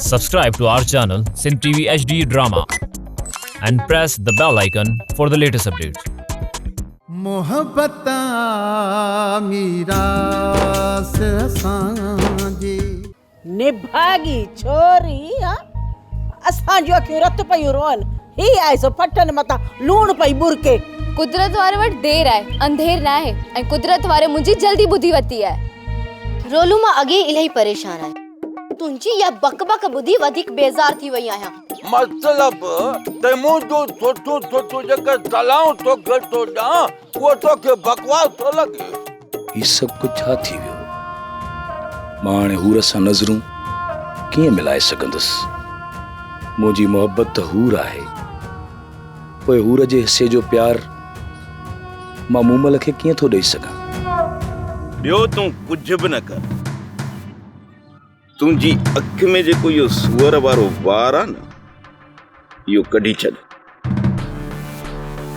Subscribe to our channel Sindh TV HD Drama and press the bell icon for the latest updates. मोहब्बता Meera से Sanji निभागी छोरी असांजो अखियूं रत पयूं रोअन ही आहे सो फटन मता लूण पई बुरके कुदरत वारे वटि देर आहे अंधेर ना है ऐं कुदरत वारे मुंहिंजी जल्दी ॿुधी वरिती आहे। रोलू मां अॻे इलाही परेशान आहे। तुंहिंजी या बक बक ॿुधी वधीक बेज़ार थी वई आहियां। मतलब ते मुंहिंजो थोटो जेका तलाउ तो घटो ॾां उहो तोखे बकवास थो लॻे। ही सभु कुझु छा थी वियो? मां हाणे हूर सां नज़रूं कीअं मिलाए सघंदुसि? मुंहिंजी मोहबत त हूर आहे, पोइ हूर जे हिसे जो प्यार मां मूमल खे कीअं थो ॾेई सघां? ॿियो तूं कुझु बि न कर। तुंहिंजी अखि में जेको इहो सुअर वारो वार आहे न, इहो कढी छॾ,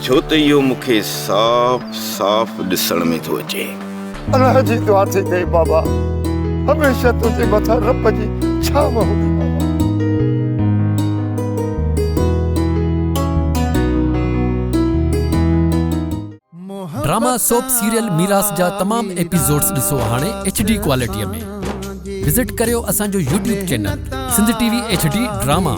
छो त इहो मूंखे साफ़ साफ़ ॾिसण में थो अचे। अल्लाह जी दुआ थी गई बाबा, हमेशा तुझे मथा रब जी छाव हूंदी बाबा। ड्रामा सोप सीरियल मीरास जा तमाम एपिसोड्स ॾिसो हाणे HD क्वालिटीअ में। विजिट करियो असांजो YouTube channel Sindh TV HD drama.